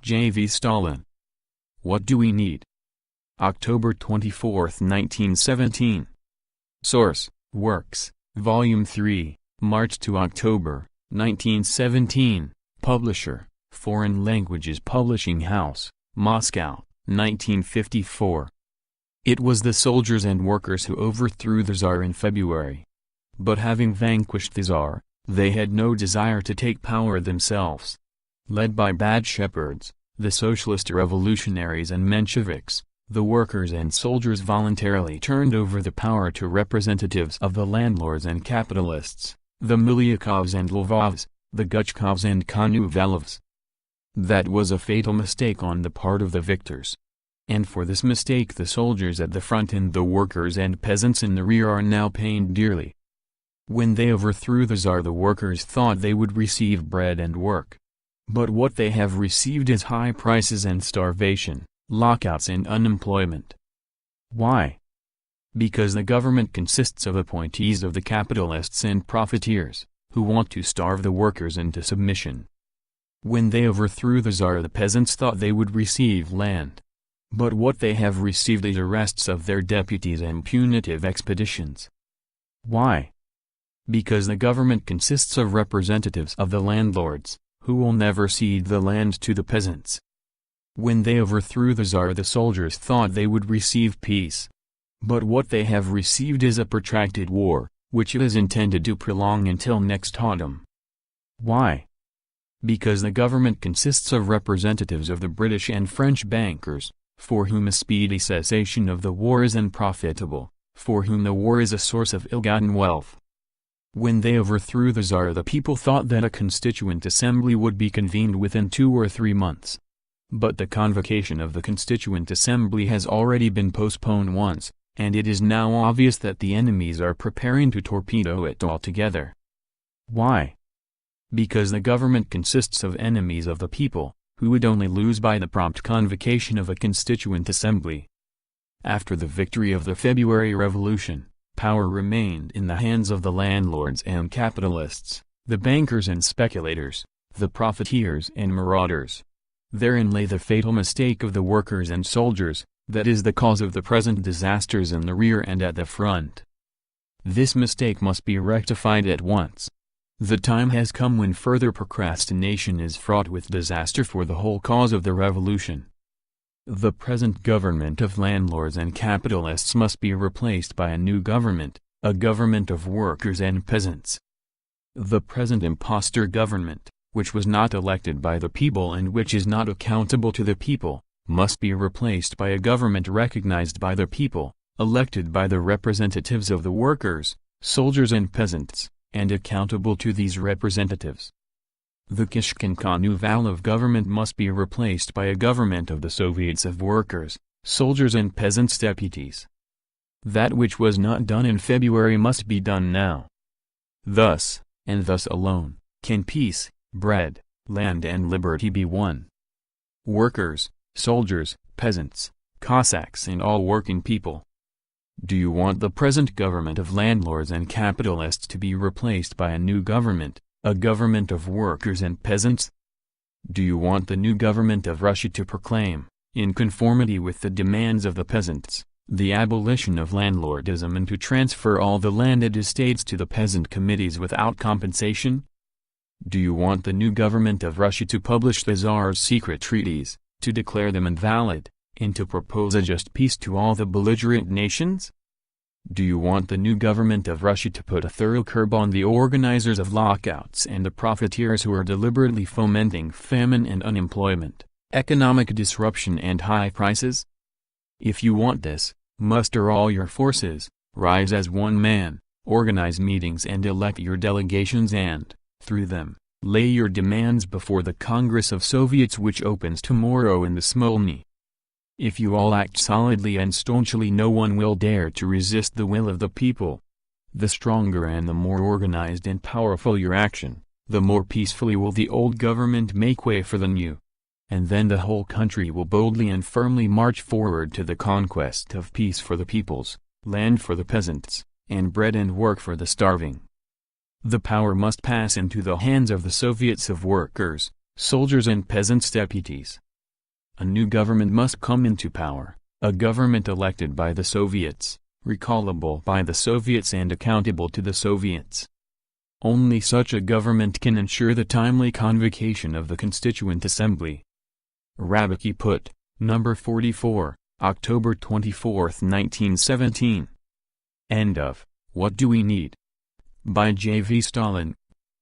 J.V. Stalin. What do we need? October 24, 1917. Source: Works, Volume 3, March to October, 1917. Publisher: Foreign Languages Publishing House, Moscow, 1954. It was the soldiers and workers who overthrew the Tsar in February. But having vanquished the Tsar, they had no desire to take power themselves. Led by bad shepherds, the socialist revolutionaries and Mensheviks, the workers and soldiers voluntarily turned over the power to representatives of the landlords and capitalists, the Milyakovs and Lvovs, the Guchkovs and Konovalovs. That was a fatal mistake on the part of the victors. And for this mistake the soldiers at the front and the workers and peasants in the rear are now paying dearly. When they overthrew the Tsar, the workers thought they would receive bread and work. But what they have received is high prices and starvation, lockouts and unemployment. Why? Because the government consists of appointees of the capitalists and profiteers, who want to starve the workers into submission. When they overthrew the Tsar, the peasants thought they would receive land. But what they have received is arrests of their deputies and punitive expeditions. Why? Because the government consists of representatives of the landlords, who will never cede the land to the peasants. When they overthrew the Tsar, the soldiers thought they would receive peace. But what they have received is a protracted war, which it is intended to prolong until next autumn. Why? Because the government consists of representatives of the British and French bankers, for whom a speedy cessation of the war is unprofitable, for whom the war is a source of ill-gotten wealth. When they overthrew the Tsar, the people thought that a constituent assembly would be convened within 2 or 3 months. But the convocation of the constituent assembly has already been postponed once, and it is now obvious that the enemies are preparing to torpedo it altogether. Why? Because the government consists of enemies of the people, who would only lose by the prompt convocation of a constituent assembly. After the victory of the February Revolution, power remained in the hands of the landlords and capitalists, the bankers and speculators, the profiteers and marauders. Therein lay the fatal mistake of the workers and soldiers, that is the cause of the present disasters in the rear and at the front. This mistake must be rectified at once. The time has come when further procrastination is fraught with disaster for the whole cause of the revolution. The present government of landlords and capitalists must be replaced by a new government, a government of workers and peasants. The present impostor government, which was not elected by the people and which is not accountable to the people, must be replaced by a government recognized by the people, elected by the representatives of the workers, soldiers and peasants, and accountable to these representatives. The Kishkin-Konovalov government must be replaced by a government of the Soviets of workers, soldiers and peasants deputies. That which was not done in February must be done now. Thus, and thus alone, can peace, bread, land and liberty be won. Workers, soldiers, peasants, Cossacks and all working people. Do you want the present government of landlords and capitalists to be replaced by a new government, a government of workers and peasants? Do you want the new government of Russia to proclaim, in conformity with the demands of the peasants, the abolition of landlordism and to transfer all the landed estates to the peasant committees without compensation? Do you want the new government of Russia to publish the Tsar's secret treaties, to declare them invalid, and to propose a just peace to all the belligerent nations? Do you want the new government of Russia to put a thorough curb on the organizers of lockouts and the profiteers who are deliberately fomenting famine and unemployment, economic disruption and high prices? If you want this, muster all your forces, rise as one man, organize meetings and elect your delegations and, through them, lay your demands before the Congress of Soviets which opens tomorrow in the Smolny. If you all act solidly and staunchly, no one will dare to resist the will of the people. The stronger and the more organized and powerful your action, the more peacefully will the old government make way for the new. And then the whole country will boldly and firmly march forward to the conquest of peace for the peoples, land for the peasants, and bread and work for the starving. The power must pass into the hands of the Soviets of workers, soldiers and peasants deputies, A new government must come into power, a government elected by the Soviets, recallable by the Soviets and accountable to the Soviets. Only such a government can ensure the timely convocation of the Constituent Assembly. Rabicki put, number 44, October 24, 1917. End of What Do We Need? By J. V. Stalin.